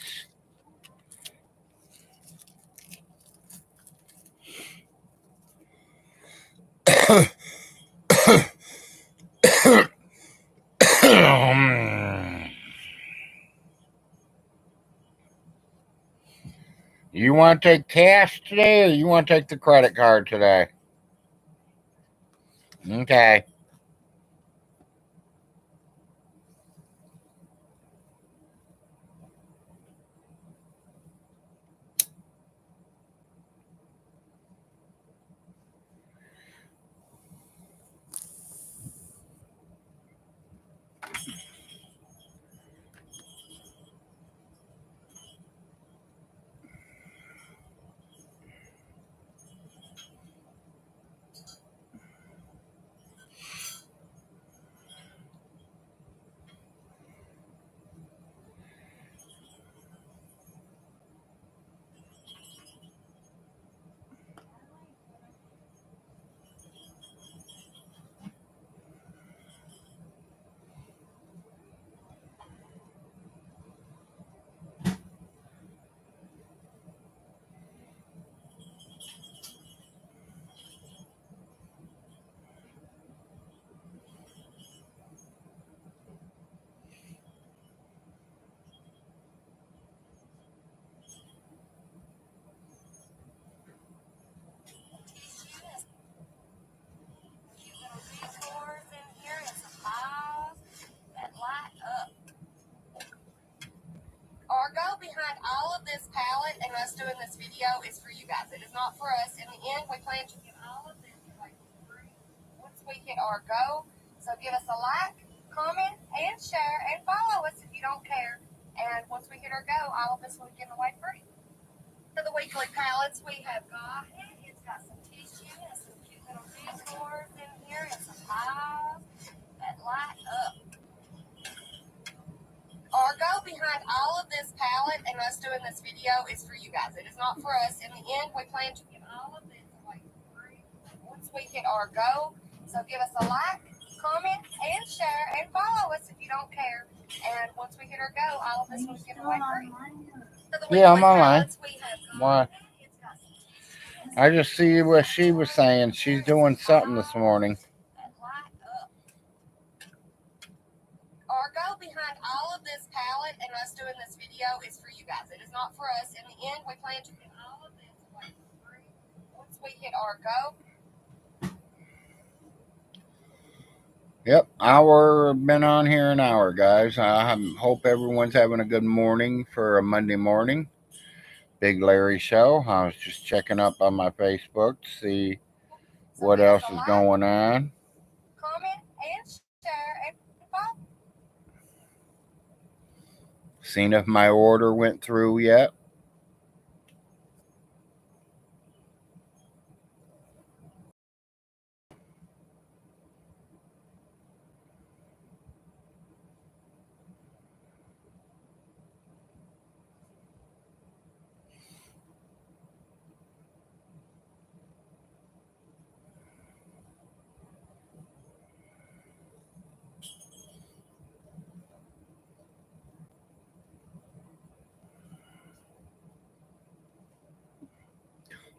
You want to take cash today or you want to take the credit card today? Okay. Argo behind all of this palette and us doing this video is for you guys. It is not for us. In the end, we plan to get all of this away for free once we hit Argo. So give us a like, comment, and share, and follow us if you don't care. And once we hit Argo, all of this will be given away free. For the weekly palettes, we have got it. It's got some tissue and some cute little decors in here and some piles that light up. Argo behind all of this palette and us doing this video is for you guys. It is not for us. In the end, we plan to give all of this away for free once we hit Argo. So give us a like, comment, and share, and follow us if you don't care. And once we hit Argo, all of this will be given away free. Yeah, I'm online. Why? I just see what she was saying. She's doing something this morning. Argo behind all of this palette and us doing this video is for you guys. It is not for us. In the end, we plan to give all of this away for free once we hit Argo. Yep, been on here an hour, guys. I hope everyone's having a good morning for a Monday morning. Big Larry Show. I was just checking up on my Facebook to see what else is going on. Comment and share and follow. Seen if my order went through yet.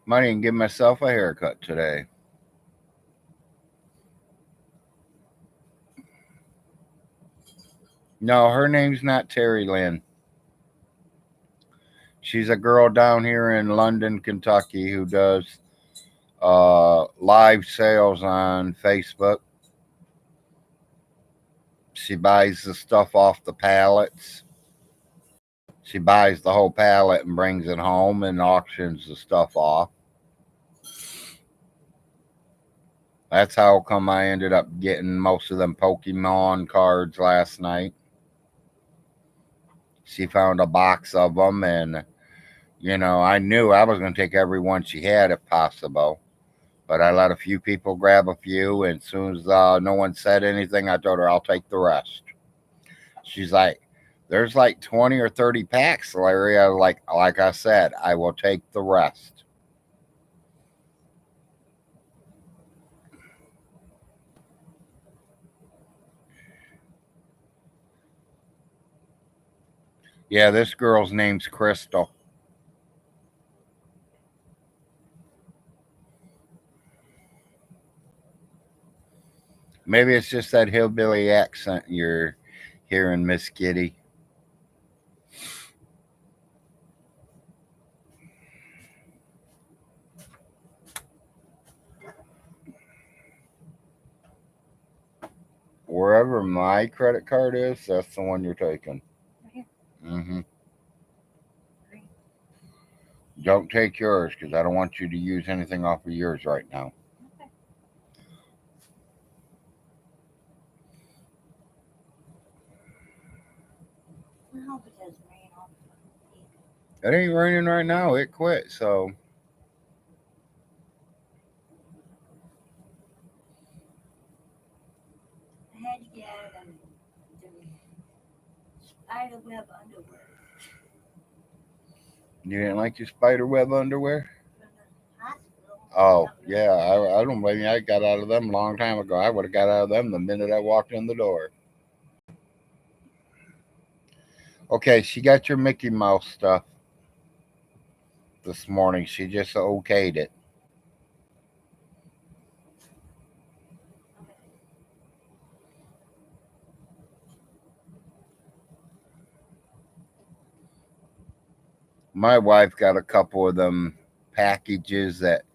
Might even give myself a haircut today. No, her name's not Terry Lynn. She's a girl down here in London, Kentucky, who does live sales on Facebook. She buys the stuff off the pallets. She buys the whole pallet and brings it home and auctions the stuff off. That's how come I ended up getting most of them Pokemon cards last night. She found a box of them, and I knew I was going to take every one she had if possible. But I let a few people grab a few, and as soon as no one said anything, I told her I'll take the rest. She's like, there's like 20 or 30 packs, Larry. I was like I said, I will take the rest. Yeah, this girl's name's Crystal. Maybe it's just that hillbilly accent you're hearing, Miss Kitty. Wherever my credit card is, that's the one you're taking. Right here. Mm-hmm. Green. Don't take yours because I don't want you to use anything off of yours right now. Okay. I hope it doesn't rain all the time. It ain't raining right now. It quit. So I had to get out of them spider web underwear you didn't like your spider web underwear? from the hospital. Oh yeah, I don't blame you. I got out of them a long time ago. I would have got out of them the minute I walked in the door. Okay, she got your Mickey Mouse stuff this morning. She just okayed it. My wife got a couple of them packages that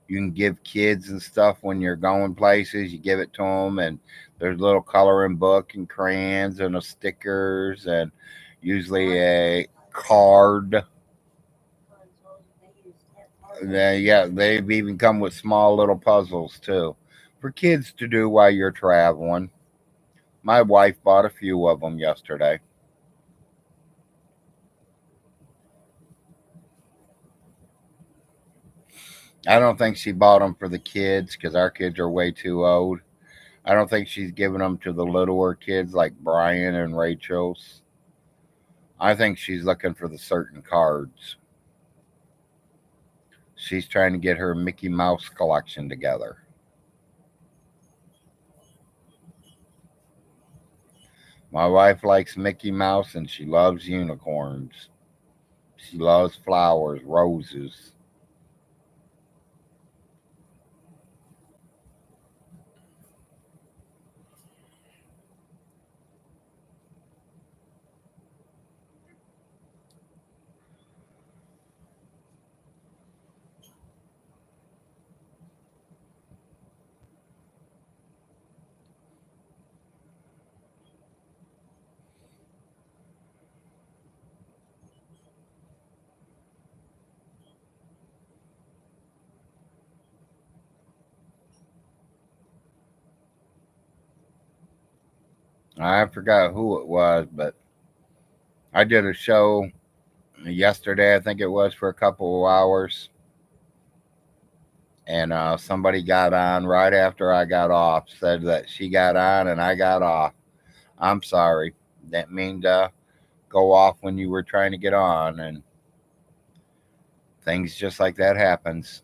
you can give kids and stuff when you're going places. You give it to them, and there's a little coloring book and crayons and a stickers and usually a card. Yeah, they've even come with small little puzzles too for kids to do while you're traveling. My wife bought a few of them yesterday. I don't think she bought them for the kids because our kids are way too old. I don't think she's giving them to the littler kids like Brian and Rachel's. I think she's looking for the certain cards. She's trying to get her Mickey Mouse collection together. My wife likes Mickey Mouse and she loves unicorns. She loves flowers, roses. I forgot who it was, but I did a show yesterday, I think it was, for a couple of hours. And somebody got on right after I got off, said that she got on and I got off. I'm sorry. That mean to go off when you were trying to get on, and things just like that happens.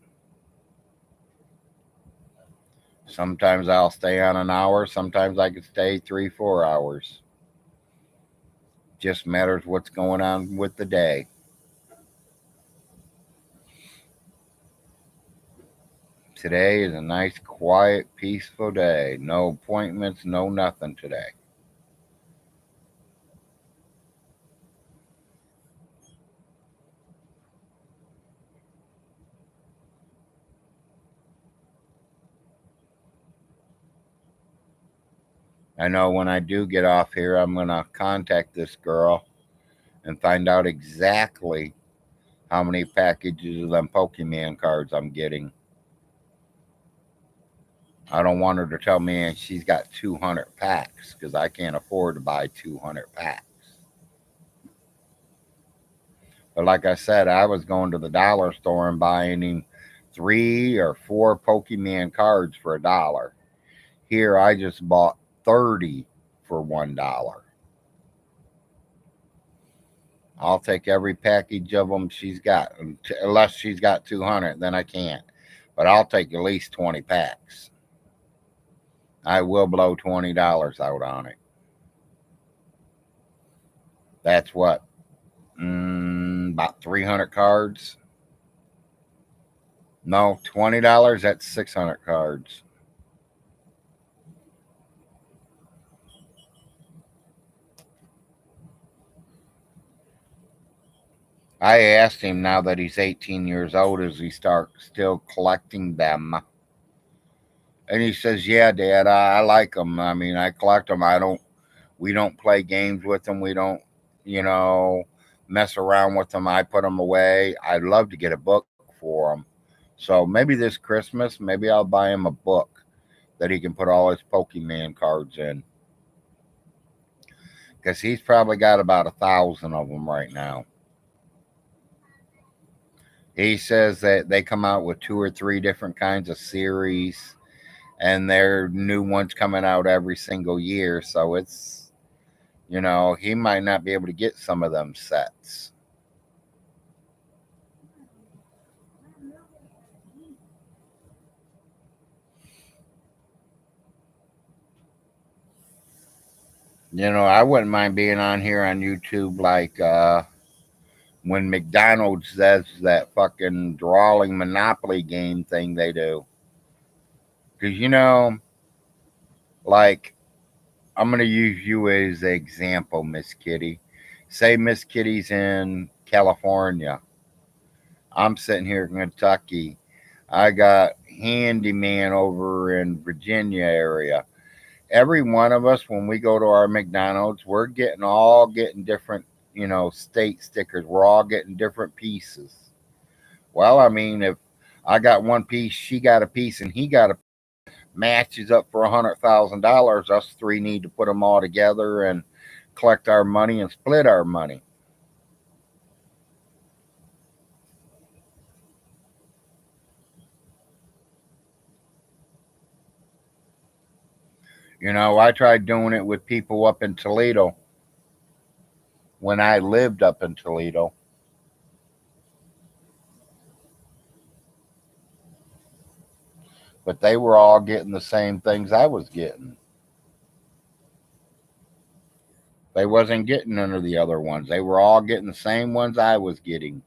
Sometimes I'll stay on an hour, sometimes I could stay 3, 4 hours. Just matters what's going on with the day. Today is a nice, quiet, peaceful day. No appointments, no nothing today. I know when I do get off here, I'm going to contact this girl and find out exactly how many packages of them Pokemon cards I'm getting. I don't want her to tell me she's got 200 packs because I can't afford to buy 200 packs. But like I said, I was going to the dollar store and buying 3 or 4 Pokemon cards for $1. Here, I just bought 30 for $1. I'll take every package of them she's got, unless she's got 200, then I can't. But I'll take at least 20 packs. I will blow $20 out on it. That's what, About 300 cards. No, $20. That's 600 cards. I asked him now that he's 18 years old, does he start still collecting them? And he says, "Yeah, Dad, I like them. I mean, I collect them. We don't play games with them. We don't, you know, mess around with them. I put them away. I'd love to get a book for him. So maybe this Christmas, maybe I'll buy him a book that he can put all his Pokemon cards in. Because he's probably got about 1,000 of them right now. He says that they come out with 2 or 3 different kinds of series, and there are new ones coming out every single year. So it's, he might not be able to get some of them sets. I wouldn't mind being on here on YouTube like when McDonald's does that fucking drawing Monopoly game thing they do. Because, like, I'm going to use you as an example, Miss Kitty. Say Miss Kitty's in California. I'm sitting here in Kentucky. I got Handyman over in Virginia area. Every one of us, when we go to our McDonald's, we're getting different, state stickers. We're all getting different pieces. Well, I mean, if I got one piece, she got a piece, and he got a matches up for $100,000, us three need to put them all together and collect our money and split our money. I tried doing it with people up in Toledo when I lived up in Toledo. But they were all getting the same things I was getting. They wasn't getting none of the other ones. They were all getting the same ones I was getting.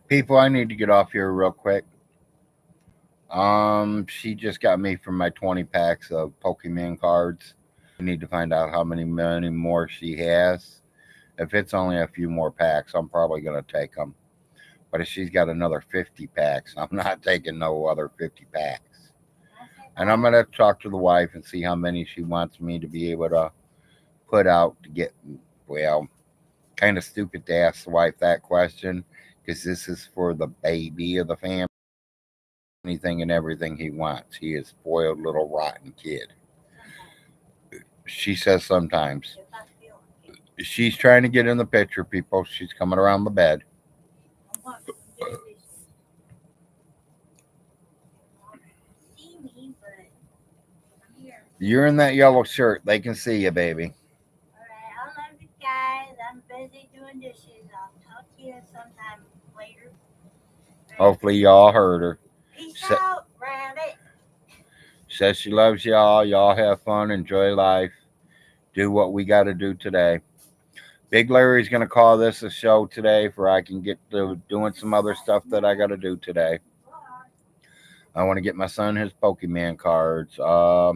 People, I need to get off here real quick. She just got me from my 20 packs of Pokemon cards. I need to find out how many more she has. If it's only a few more packs, I'm probably going to take them. But if she's got another 50 packs, I'm not taking no other 50 packs. And I'm going to talk to the wife and see how many she wants me to be able to put out to get. Well, kind of stupid to ask the wife that question because this is for the baby of the family. Anything and everything he wants. He is a spoiled little rotten kid. She says sometimes. She's trying to get in the picture, people. She's coming around the bed. You're in that yellow shirt. They can see you, baby. Alright, I love you guys. I'm busy doing dishes. I'll talk to you sometime later. Hopefully y'all heard her. Peace out, Rabbit. Says she loves y'all. Y'all have fun. Enjoy life. Do what we got to do today. Big Larry's going to call this a show today for I can get to doing some other stuff that I got to do today. I want to get my son his Pokemon cards. I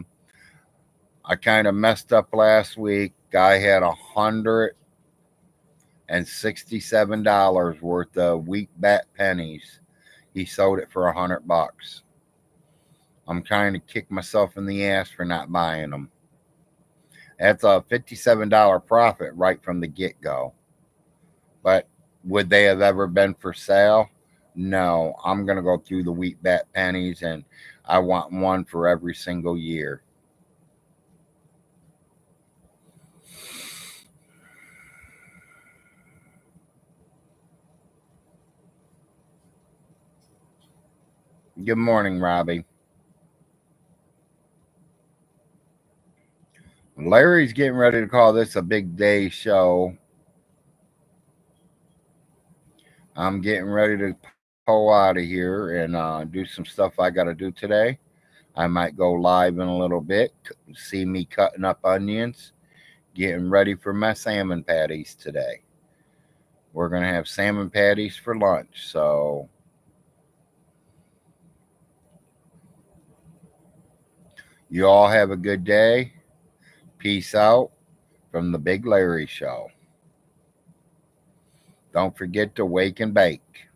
kind of messed up last week. Guy had $167 worth of wheat bat pennies. He sold it for $100. I'm trying to kick myself in the ass for not buying them. That's a $57 profit right from the get-go. But would they have ever been for sale? No, I'm going to go through the wheat bat pennies, and I want one for every single year. Good morning, Robbie. Larry's getting ready to call this a big day show. I'm getting ready to pull out of here and do some stuff I got to do today. I might go live in a little bit, see me cutting up onions, getting ready for my salmon patties today. We're going to have salmon patties for lunch. So you all have a good day. Peace out from the Big Larry Show. Don't forget to wake and bake.